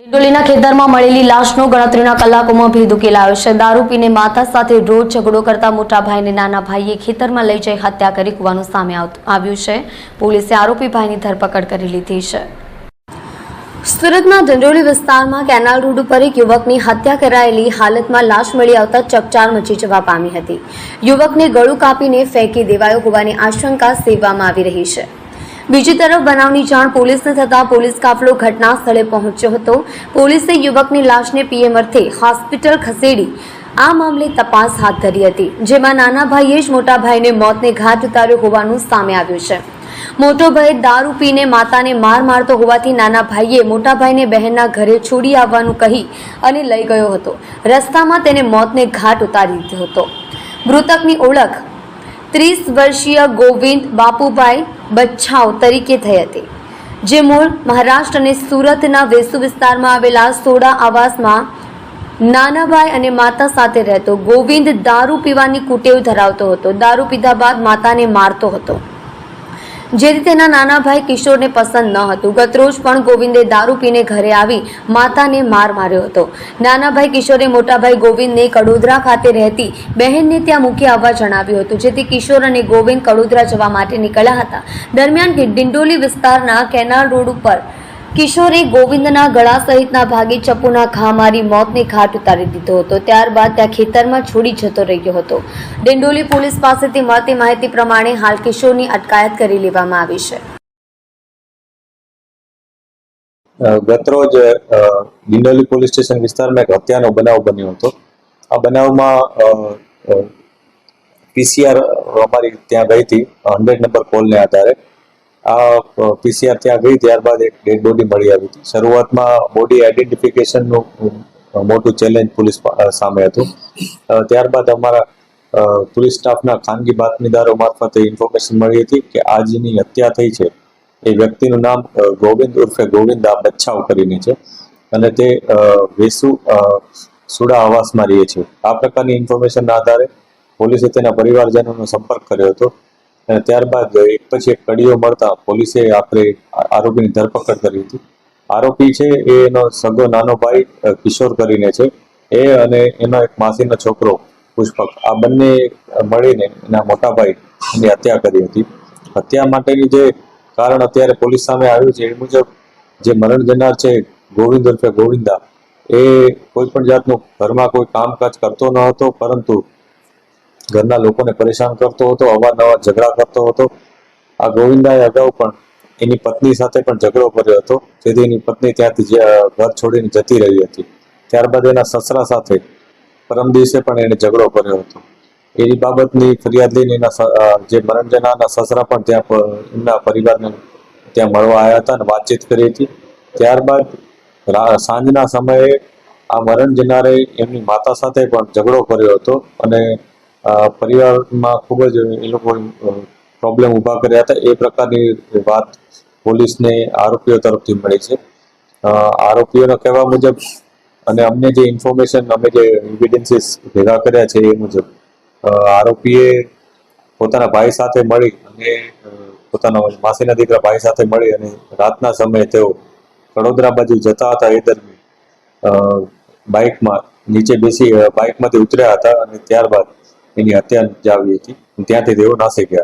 ડિંડોલીના ખેતરમાં મળેલી લાશનો ગણતરીના કલાકોમાં ભેદ ઉકેલાયો છે। દારૂ પીને માતા સાથે રોજ ઝઘડો કરતા મોટા ભાઈને નાના ભાઈએ ખેતરમાં લઈ જઈ હત્યા કરી હોવાનું સામે આવ્યું છે। પોલીસે આરોપી ભાઈની ધરપકડ કરી લીધી છે। સુરતના ડિંડોલી વિસ્તારમાં કેનાલ રોડ ઉપર એક યુવકની હત્યા કરાયેલી હાલતમાં લાશ મળી આવતા ચકચાર મચી જવા પામી હતી। યુવકને ગળું કાપીને ફેંકી દેવાયો હોવાની આશંકા સેવવામાં આવી રહી છે। બીજી તરફ બનાવની જાણ પોલીસને થતાં પોલીસ કાફલો ઘટના સ્થળે પહોંચ્યો હતો। પોલીસે યુવકની લાશને પીએમ અર્થે હોસ્પિટલ ખસેડી આ મામલે તપાસ હાથ ધરી હતી, જેમાં નાના ભાઈએ જ મોટા ભાઈને મોતને ઘાટ ઉતાર્યો હોવાનું સામે આવ્યું છે। મોટો ભાઈ દારૂ પીને માતાને માર મારતો હોવાથી નાના ભાઈએ મોટા ભાઈને બહેનના ઘરે છોડી આવવાનું કહી અને લઈ ગયો હતો। રસ્તામાં તેને મોતને ઘાટ ઉતારી દીધો હતો। મૃતકની ઓળખ 30 વર્ષીય ગોવિંદ બાપુભાઈ બચ્છાવ તરીકે થઈ હતી, જે મૂળ મહારાષ્ટ્ર અને સુરતના વેસુ વિસ્તારમાં આવેલા સોડા આવાસમાં નાનાભાઈ અને માતા સાથે રહેતો। ગોવિંદ દારૂ પીવાની કુટેવ ધરાવતો હતો। દારૂ પીધા બાદ માતાને મારતો હતો, જેથી તેના નાના ભાઈ કિશોરને પસંદ ન હતું। ગતરોજ પણ ગોવિંદે દારૂ પીને ઘરે આવી માતાને માર માર્યો હતો। નાના ભાઈ કિશોરે મોટા ભાઈ ગોવિંદને કડોદરા ખાતે રહેતી બહેનને ત્યાં મૂકી આવવા જણાવ્યું હતું, જેથી કિશોર અને ગોવિંદ કડોદરા જવા માટે નીકળ્યા હતા। દરમિયાન ડિંડોલી વિસ્તારના કેનાલ રોડ ઉપર કિશોરે ગોવિંદના ગળા સહિતના ભાગે ચપ્પુના ઘા મારી મોતને ઘાટ ઉતારી દીધો હતો। ત્યારબાદ ત્યાં ખેતરમાં છોડી જતો રહ્યો હતો। ડિંડોલી પોલીસ પાસેથી મળતી માહિતી પ્રમાણે હાલ કિશોરની અટકાયત કરી લેવામાં આવી છે। ગતરોજ ડિંડોલી પોલીસ સ્ટેશન વિસ્તારમાં એક હત્યાનો બનાવ બન્યો હતો। આ બનાવમાં પીસીઆર અમારી ત્યાં ગઈ હતી 100 નંબર કોલને આધારે। આ પીસીઆર ત્યાં ગઈ, ત્યારબાદ એક ડેડ બોડી મળી આવી હતી। શરૂઆતમાં બોડી આઈડેન્ટિફિકેશનનું મોટું ચેલેન્જ પોલીસ સામે હતું। ત્યારબાદ અમારા પોલીસ સ્ટાફના ખાનગી બાતમીદારો મારફતે ઇન્ફોર્મેશન મળી હતી કે આ જેની હત્યા થઈ છે એ વ્યક્તિનું નામ ગોવિંદ ઉર્ફે ગોવિંદા બચ્છાવ કરીને છે અને તે વેસુ સુડા આવાસમાં રહે છે। આ પ્રકારની ઇન્ફોર્મેશનના આધારે પોલીસે તેના પરિવારજનોનો સંપર્ક કર્યો હતો અને ત્યારબાદ એક પછી એક કડીઓ મળતા પોલીસે આખરે આરોપીની ધરપકડ કરી હતી। આરોપી છે એનો સગો નાનો ભાઈ કિશોર કરીને છે, એ અને એનો એક માસીનો છોકરો પુષ્પક, આ બંને મળીને એના મોટા ભાઈ એની હત્યા કરી હતી। હત્યા માટેની જે કારણ અત્યારે પોલીસ સામે આવ્યું છે એ મુજબ જે મરણ જનાર છે ગોવિંદ ઉર્ફે ગોવિંદા, એ કોઈ પણ જાતનું ઘરમાં કોઈ કામકાજ કરતો ન હતો, પરંતુ ઘરના લોકોને પરેશાન કરતો હતો, અવારનવાર ઝઘડા કરતો હતો। આ ગોવિંદાએ અગાઉ પણ એની પત્ની સાથે પણ ઝઘડો કર્યો હતો, જેથી એની પત્ની ત્યાંથી ઘર છોડીને જતી રહી હતી। ત્યારબાદ એના સસરા સાથે પરમ દિવસે પણ એને ઝઘડો કર્યો હતો। એની બાબતની ફરિયાદ લઈને એના જે મરણ જનારના સસરા પણ ત્યાં એમના પરિવારને ત્યાં મળવા આવ્યા હતા અને વાતચીત કરી હતી। ત્યારબાદ સાંજના સમયે આ મરણ જનારે એમની માતા સાથે પણ ઝઘડો કર્યો હતો અને પરિવારમાં ખૂબ જ એ લોકો પ્રોબ્લેમ ઊભા કર્યા હતા। એ પ્રકારની વાત પોલીસને આરોપીઓ તરફથી મળી છે। આરોપીઓના કહેવા મુજબ અને અમને જે ઇન્ફોર્મેશન, અમે જે એવિડન્સીસ ભેગા કર્યા છે એ મુજબ આરોપીએ પોતાના ભાઈ સાથે મળી અને પોતાના માસીના દીકરા ભાઈ સાથે મળી અને રાતના સમયે તેઓ કડોદરા બાજુ જતા હતા, એ દરમિયાન બાઇકમાં નીચે બેસી બાઇકમાંથી ઉતર્યા હતા અને ત્યારબાદ એની હત્યા નિપજાવી હતી। ત્યાંથી તેઓ નાસી ગયા।